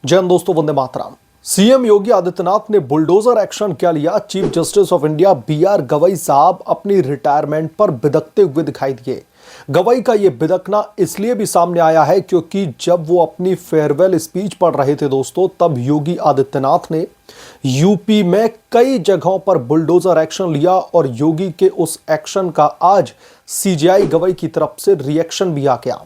जय हिंद दोस्तों, वंदे मातरम। सीएम योगी आदित्यनाथ ने बुलडोजर एक्शन क्या लिया। Chief justice of India B R Gavai साहब अपनी रिटायरमेंट पर बिदकते हुए दिखाई दिए। गवई का यह बिदकना इसलिए भी सामने आया है क्योंकि जब वो अपनी फेयरवेल स्पीच पढ़ रहे थे दोस्तों, तब योगी आदित्यनाथ ने यूपी में कई जगहों पर बुलडोजर एक्शन लिया और योगी के उस एक्शन का आज सीजेआई गवई की तरफ से रिएक्शन भी आ गया।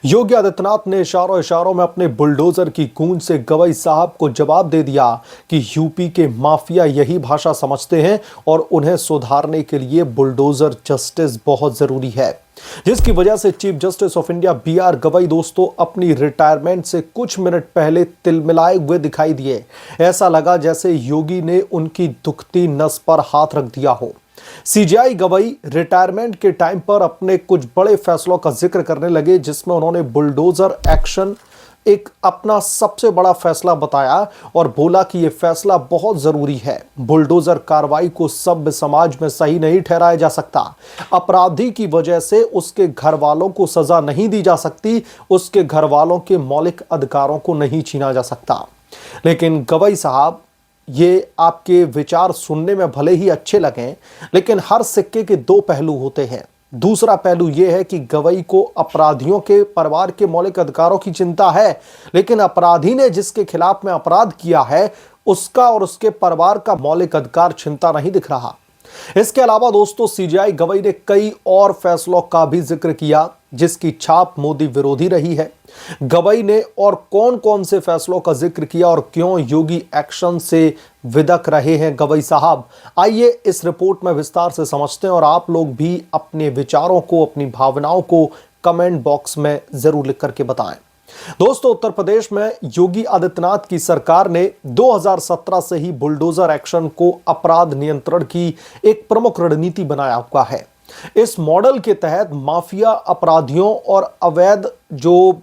योगी आदित्यनाथ ने इशारों इशारों में अपने बुलडोजर की गूंज से गवई साहब को जवाब दे दिया कि यूपी के माफिया यही भाषा समझते हैं और उन्हें सुधारने के लिए बुलडोजर जस्टिस बहुत जरूरी है, जिसकी वजह से chief justice of India B R Gavai दोस्तों अपनी रिटायरमेंट से कुछ मिनट पहले तिलमिलाए हुए दिखाई दिए। ऐसा लगा जैसे योगी ने उनकी दुखती नस पर हाथ रख दिया हो। सीजेआई गवई रिटायरमेंट के टाइम पर अपने कुछ बड़े फैसलों का जिक्र करने लगे, जिसमें उन्होंने बुलडोजर एक्शन एक अपना सबसे बड़ा फैसला बताया और बोला कि यह फैसला बहुत जरूरी है। बुलडोजर कार्रवाई को सभ्य समाज में सही नहीं ठहराया जा सकता। अपराधी की वजह से उसके घर वालों को सजा नहीं दी जा सकती, उसके घर वालों के मौलिक अधिकारों को नहीं छीना जा सकता। लेकिन गवई साहब, ये आपके विचार सुनने में भले ही अच्छे लगें, लेकिन हर सिक्के के दो पहलू होते हैं। दूसरा पहलू यह है कि गवई को अपराधियों के परिवार के मौलिक अधिकारों की चिंता है, लेकिन अपराधी ने जिसके खिलाफ में अपराध किया है उसका और उसके परिवार का मौलिक अधिकार चिंता नहीं दिख रहा। इसके अलावा दोस्तों सीजेआई गवई ने कई और फैसलों का भी जिक्र किया जिसकी छाप मोदी विरोधी रही है। गवई ने और कौन कौन से फैसलों का जिक्र किया और क्यों योगी एक्शन से विदक रहे हैं गवई साहब, आइए इस रिपोर्ट में विस्तार से समझते हैं और आप लोग भी अपने विचारों को, अपनी भावनाओं को कमेंट बॉक्स में जरूर लिख करके बताएं। दोस्तों, उत्तर प्रदेश में योगी आदित्यनाथ की सरकार ने 2017 से ही बुलडोजर एक्शन को अपराध नियंत्रण की एक प्रमुख रणनीति बनाया हुआ है। इस मॉडल के तहत माफिया अपराधियों और अवैध जो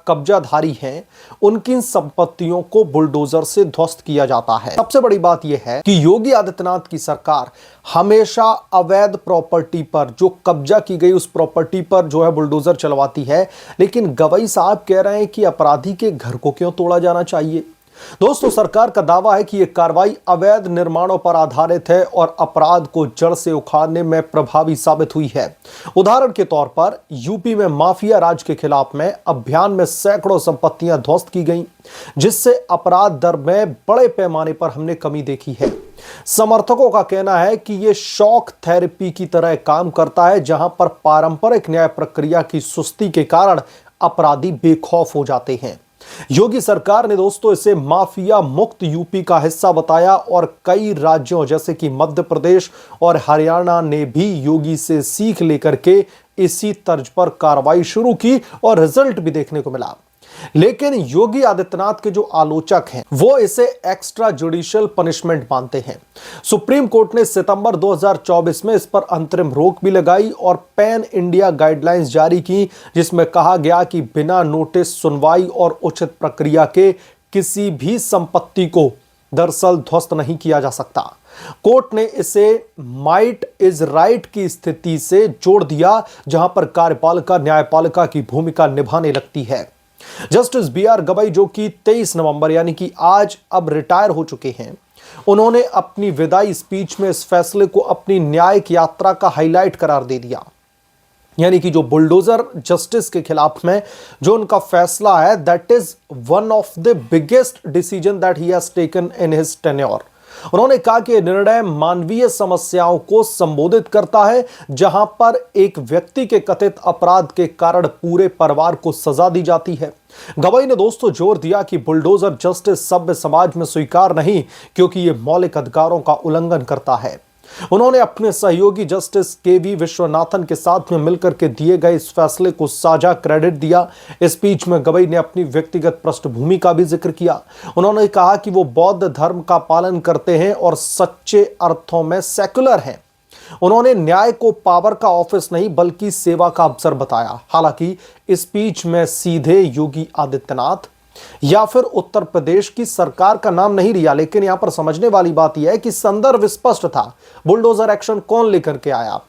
कब्जाधारी हैं उनकी संपत्तियों को बुलडोजर से ध्वस्त किया जाता है। सबसे बड़ी बात यह है कि योगी आदित्यनाथ की सरकार हमेशा अवैध प्रॉपर्टी पर, जो कब्जा की गई उस प्रॉपर्टी पर जो है बुलडोजर चलवाती है। लेकिन गवई साहब कह रहे हैं कि अपराधी के घर को क्यों तोड़ा जाना चाहिए। दोस्तों, सरकार का दावा है कि यह कार्रवाई अवैध निर्माणों पर आधारित है और अपराध को जड़ से उखाड़ने में प्रभावी साबित हुई है। उदाहरण के तौर पर यूपी में माफिया राज के खिलाफ में अभियान में सैकड़ों संपत्तियां ध्वस्त की गईं, जिससे अपराध दर में बड़े पैमाने पर हमने कमी देखी है। समर्थकों का कहना है कि यह शॉक थेरेपी की तरह काम करता है, जहां पर पारंपरिक न्याय प्रक्रिया की सुस्ती के कारण अपराधी बेखौफ हो जाते हैं। योगी सरकार ने दोस्तों इसे माफिया मुक्त यूपी का हिस्सा बताया और कई राज्यों जैसे कि मध्य प्रदेश और हरियाणा ने भी योगी से सीख लेकर के इसी तर्ज पर कार्रवाई शुरू की और रिजल्ट भी देखने को मिला। लेकिन योगी आदित्यनाथ के जो आलोचक हैं वो इसे एक्स्ट्रा जुडिशियल पनिशमेंट मानते हैं। सुप्रीम कोर्ट ने सितंबर 2024 में इस पर अंतरिम रोक भी लगाई और पैन इंडिया गाइडलाइंस जारी की, जिसमें कहा गया कि बिना नोटिस, सुनवाई और उचित प्रक्रिया के किसी भी संपत्ति को दरअसल ध्वस्त नहीं किया जा सकता। कोर्ट ने इसे माइट इज राइट की स्थिति से जोड़ दिया, जहां पर कार्यपालिका न्यायपालिका की भूमिका निभाने लगती है। जस्टिस बीआर गवई, जो कि 23 नवंबर यानी कि आज अब रिटायर हो चुके हैं, उन्होंने अपनी विदाई स्पीच में इस फैसले को अपनी न्यायिक यात्रा का हाईलाइट करार दे दिया। यानी कि जो बुलडोजर जस्टिस के खिलाफ में जो उनका फैसला है, that is one of the biggest decision that he has taken in his tenure. उन्होंने कहा कि निर्णय मानवीय समस्याओं को संबोधित करता है, जहां पर एक व्यक्ति के कथित अपराध के कारण पूरे परिवार को सजा दी जाती है। गवई ने दोस्तों जोर दिया कि बुलडोजर जस्टिस सभ्य समाज में स्वीकार नहीं, क्योंकि यह मौलिक अधिकारों का उल्लंघन करता है। उन्होंने अपने सहयोगी जस्टिस केवी विश्वनाथन के साथ में मिलकर के दिए गए इस फैसले को साझा क्रेडिट दिया। इस स्पीच में गवई ने अपनी व्यक्तिगत पृष्ठभूमि का भी जिक्र किया। उन्होंने कहा कि वो बौद्ध धर्म का पालन करते हैं और सच्चे अर्थों में सेकुलर हैं। उन्होंने न्याय को पावर का ऑफिस नहीं बल्कि सेवा का अवसर बताया। हालांकि इस स्पीच में सीधे योगी आदित्यनाथ या फिर उत्तर प्रदेश की सरकार का नाम नहीं लिया, लेकिन यहां पर समझने वाली बात यह है कि संदर्भ स्पष्ट था। बुलडोजर एक्शन कौन लेकर के आया,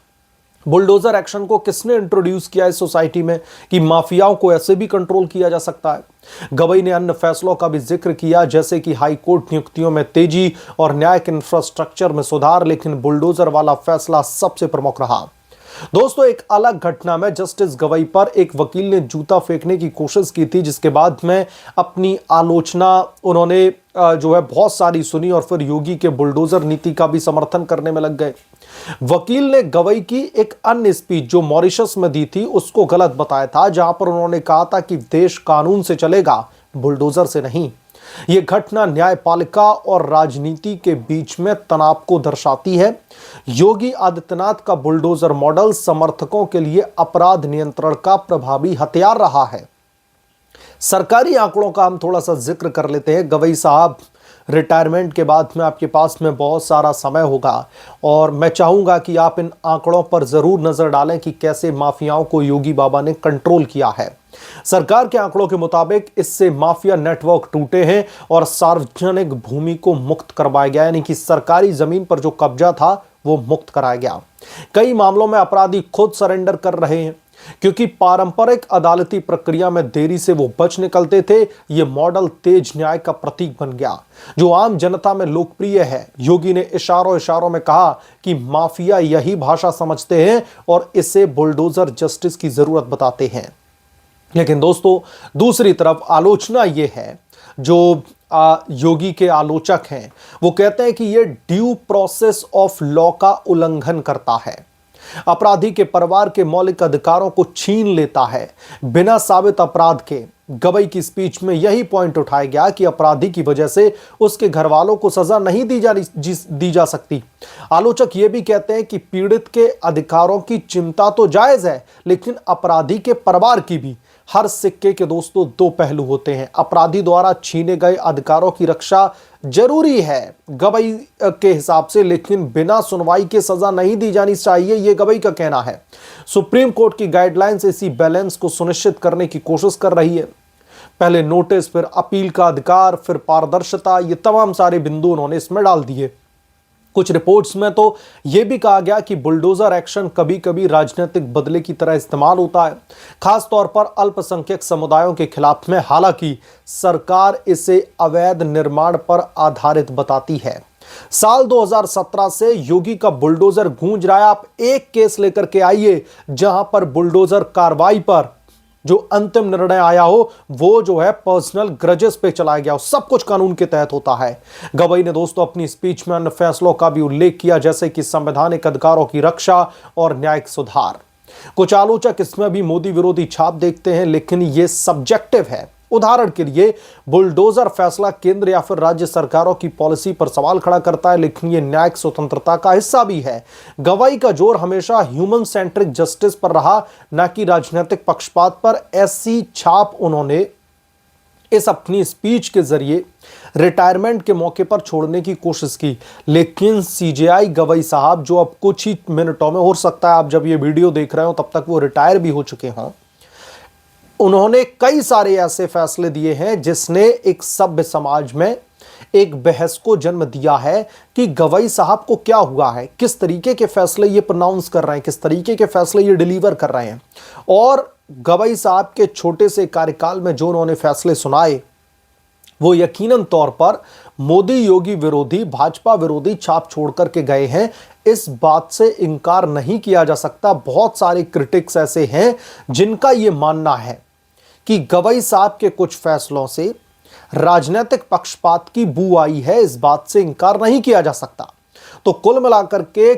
बुलडोजर एक्शन को किसने इंट्रोड्यूस किया इस सोसाइटी में कि माफियाओं को ऐसे भी कंट्रोल किया जा सकता है। गवई ने अन्य फैसलों का भी जिक्र किया, जैसे कि हाई कोर्ट नियुक्तियों में तेजी और न्यायिक इंफ्रास्ट्रक्चर में सुधार, लेकिन बुलडोजर वाला फैसला सबसे प्रमुख रहा। दोस्तों, एक अलग घटना में जस्टिस गवई पर एक वकील ने जूता फेंकने की कोशिश की थी, जिसके बाद में अपनी आलोचना उन्होंने जो है बहुत सारी सुनी और फिर योगी के बुलडोजर नीति का भी समर्थन करने में लग गए। वकील ने गवई की एक अन्य स्पीच जो मॉरिशस में दी थी उसको गलत बताया था, जहां पर उन्होंने कहा था कि देश कानून से चलेगा, बुलडोजर से नहीं। यह घटना न्यायपालिका और राजनीति के बीच में तनाव को दर्शाती है। योगी आदित्यनाथ का बुलडोजर मॉडल समर्थकों के लिए अपराध नियंत्रण का प्रभावी हथियार रहा है। सरकारी आंकड़ों का हम थोड़ा सा जिक्र कर लेते हैं। गवई साहब रिटायरमेंट के बाद में आपके पास में बहुत सारा समय होगा और मैं चाहूंगा कि आप इन आंकड़ों पर जरूर नजर डालें कि कैसे माफियाओं को योगी बाबा ने कंट्रोल किया है। सरकार के आंकड़ों के मुताबिक इससे माफिया नेटवर्क टूटे हैं और सार्वजनिक भूमि को मुक्त करवाया गया, यानी कि सरकारी जमीन पर जो कब्जा था वो मुक्त कराया गया। कई मामलों में अपराधी खुद सरेंडर कर रहे हैं, क्योंकि पारंपरिक अदालती प्रक्रिया में देरी से वो बच निकलते थे। यह मॉडल तेज न्याय का प्रतीक बन गया, जो आम जनता में लोकप्रिय है। योगी ने इशारों इशारों में कहा कि माफिया यही भाषा समझते हैं और इसे बुलडोजर जस्टिस की जरूरत बताते हैं। लेकिन दोस्तों, दूसरी तरफ आलोचना यह है, जो योगी के आलोचक हैं वो कहते हैं कि यह ड्यू प्रोसेस ऑफ लॉ का उल्लंघन करता है, अपराधी के परिवार के मौलिक अधिकारों को छीन लेता है बिना साबित अपराध के। गवई की स्पीच में यही पॉइंट उठाया गया कि अपराधी की वजह से उसके घर वालों को सजा नहीं दी जा सकती। आलोचक यह भी कहते हैं कि पीड़ित के अधिकारों की चिंता तो जायज है, लेकिन अपराधी के परिवार की भी। हर सिक्के के दोस्तों दो पहलू होते हैं। अपराधी द्वारा छीने गए अधिकारों की रक्षा जरूरी है गवई के हिसाब से, लेकिन बिना सुनवाई के सजा नहीं दी जानी चाहिए, यह गवई का कहना है। सुप्रीम कोर्ट की गाइडलाइंस इसी बैलेंस को सुनिश्चित करने की कोशिश कर रही है। पहले नोटिस, फिर अपील का अधिकार, फिर पारदर्शिता, ये तमाम सारे बिंदु उन्होंने इसमें डाल दिए। कुछ रिपोर्ट्स में तो यह भी कहा गया कि बुलडोजर एक्शन कभी कभी राजनीतिक बदले की तरह इस्तेमाल होता है, खास तौर पर अल्पसंख्यक समुदायों के खिलाफ में। हालांकि सरकार इसे अवैध निर्माण पर आधारित बताती है। साल 2017 से योगी का बुलडोजर गूंज रहा है। आप एक केस लेकर के आइए जहां पर बुलडोजर कार्रवाई पर जो अंतिम निर्णय आया हो वो जो है पर्सनल ग्रजेस पे चलाया गया हो। सब कुछ कानून के तहत होता है। गवई ने दोस्तों अपनी स्पीच में अन्य फैसलों का भी उल्लेख किया, जैसे कि संवैधानिक अधिकारों की रक्षा और न्यायिक सुधार। कुछ आलोचक इसमें भी मोदी विरोधी छाप देखते हैं, लेकिन यह सब्जेक्टिव है। उदाहरण के लिए बुलडोजर फैसला केंद्र या फिर राज्य सरकारों की पॉलिसी पर सवाल खड़ा करता है, लेकिन यह न्यायिक स्वतंत्रता का हिस्सा भी है। गवई का जोर हमेशा ह्यूमन सेंट्रिक जस्टिस पर रहा, न कि राजनीतिक पक्षपात पर। ऐसी छाप उन्होंने इस अपनी स्पीच के जरिए रिटायरमेंट के मौके पर छोड़ने की कोशिश की। लेकिन सीजेआई गवई साहब, जो अब कुछ ही मिनटों में, हो सकता है आप जब ये वीडियो देख रहे हो तब तक वो रिटायर भी हो चुके हों, उन्होंने कई सारे ऐसे फैसले दिए हैं जिसने एक सभ्य समाज में एक बहस को जन्म दिया है कि गवई साहब को क्या हुआ है, किस तरीके के फैसले ये प्रोनाउंस कर रहे हैं, किस तरीके के फैसले ये डिलीवर कर रहे हैं। और गवई साहब के छोटे से कार्यकाल में जो उन्होंने फैसले सुनाए वो यकीनन तौर पर मोदी योगी विरोधी, भाजपा विरोधी छाप छोड़ करके गए हैं। इस बात से इनकार नहीं किया जा सकता। बहुत सारे क्रिटिक्स ऐसे हैं जिनका यह मानना है कि गवई साहब के कुछ फैसलों से राजनीतिक पक्षपात की बू आई है। इस बात से इनकार नहीं किया जा सकता। तो कुल मिलाकर के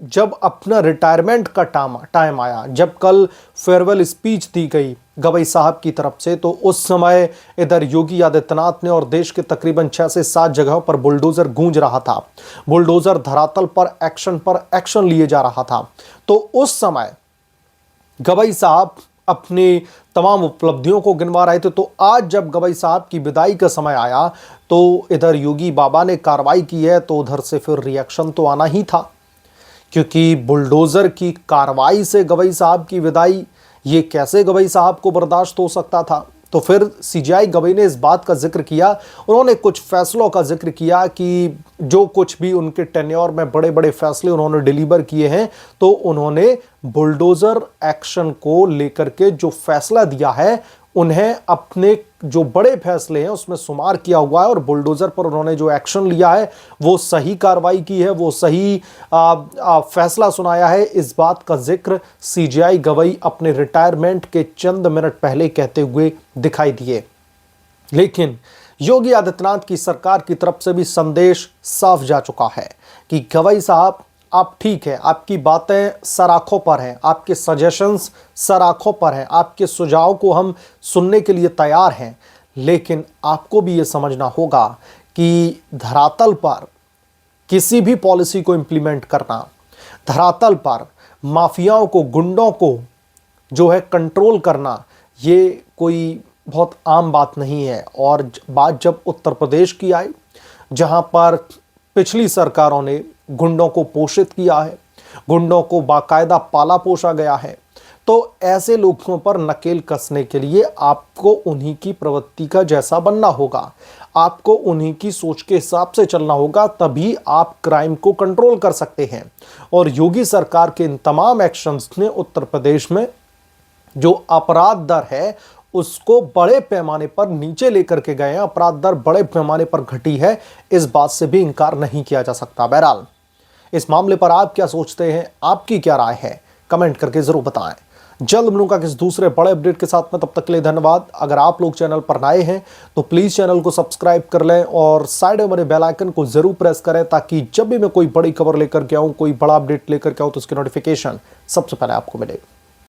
जब अपना रिटायरमेंट का टाइम आया, जब कल फेयरवेल स्पीच दी गई गवई साहब की तरफ से, तो उस समय इधर योगी आदित्यनाथ ने और देश के तकरीबन 6 से 7 जगहों पर बुलडोजर गूंज रहा था। बुलडोजर धरातल पर एक्शन लिए जा रहा था। तो उस समय गवई साहब अपनी तमाम उपलब्धियों को गिनवा रहे थे। तो आज जब गवई साहब की विदाई का समय आया तो इधर योगी बाबा ने कार्रवाई की है, तो उधर से फिर रिएक्शन तो आना ही था, क्योंकि बुलडोजर की कार्रवाई से गवई साहब की विदाई, ये कैसे गवई साहब को बर्दाश्त हो सकता था। तो फिर सीजेआई गवई ने इस बात का जिक्र किया, उन्होंने कुछ फैसलों का जिक्र किया कि जो कुछ भी उनके टेन्योर में बड़े बड़े फैसले उन्होंने डिलीवर किए हैं, तो उन्होंने बुलडोजर एक्शन को लेकर के जो फैसला दिया है, उन्हें अपने जो बड़े फैसले हैं उसमें शुमार किया हुआ है और बुलडोजर पर उन्होंने जो एक्शन लिया है वो सही कार्रवाई की है, वो सही फैसला सुनाया है। इस बात का जिक्र सीजेआई गवई अपने रिटायरमेंट के चंद मिनट पहले कहते हुए दिखाई दिए। लेकिन योगी आदित्यनाथ की सरकार की तरफ से भी संदेश साफ जा चुका है कि गवई साहब, आप ठीक है, आपकी बातें सराखों पर हैं, आपके सजेशंस सराखों पर हैं, आपके सुझाव को हम सुनने के लिए तैयार हैं, लेकिन आपको भी ये समझना होगा कि धरातल पर किसी भी पॉलिसी को इंप्लीमेंट करना, धरातल पर माफियाओं को, गुंडों को जो है कंट्रोल करना, ये कोई बहुत आम बात नहीं है। और बात जब उत्तर प्रदेश की आई, जहां पर पिछली सरकारों ने गुंडों को पोषित किया है, गुंडों को बाकायदा पाला पोसा गया है, तो ऐसे लोगों पर नकेल कसने के लिए आपको उन्हीं की प्रवृत्ति का जैसा बनना होगा, आपको उन्हीं की सोच के हिसाब से चलना होगा, तभी आप क्राइम को कंट्रोल कर सकते हैं। और योगी सरकार के इन तमाम एक्शंस ने उत्तर प्रदेश में जो अपराध दर है उसको बड़े पैमाने पर नीचे लेकर के गए हैं, अपराध दर बड़े पैमाने पर घटी है, इस बात से भी इनकार नहीं किया जा सकता। बहरहाल इस मामले पर आप क्या सोचते हैं, आपकी क्या राय है, कमेंट करके जरूर बताएं। जल्द मिलूंगा किसी दूसरे बड़े अपडेट के साथ में, तब तक के लिए धन्यवाद। अगर आप लोग चैनल पर नए हैं तो प्लीज चैनल को सब्सक्राइब कर लें और साइड में बने बेल आइकन को जरूर प्रेस करें, ताकि जब भी मैं कोई बड़ी खबर लेकर के आऊं, कोई बड़ा अपडेट लेकर के आऊं, तो उसकी नोटिफिकेशन सबसे पहले आपको मिले।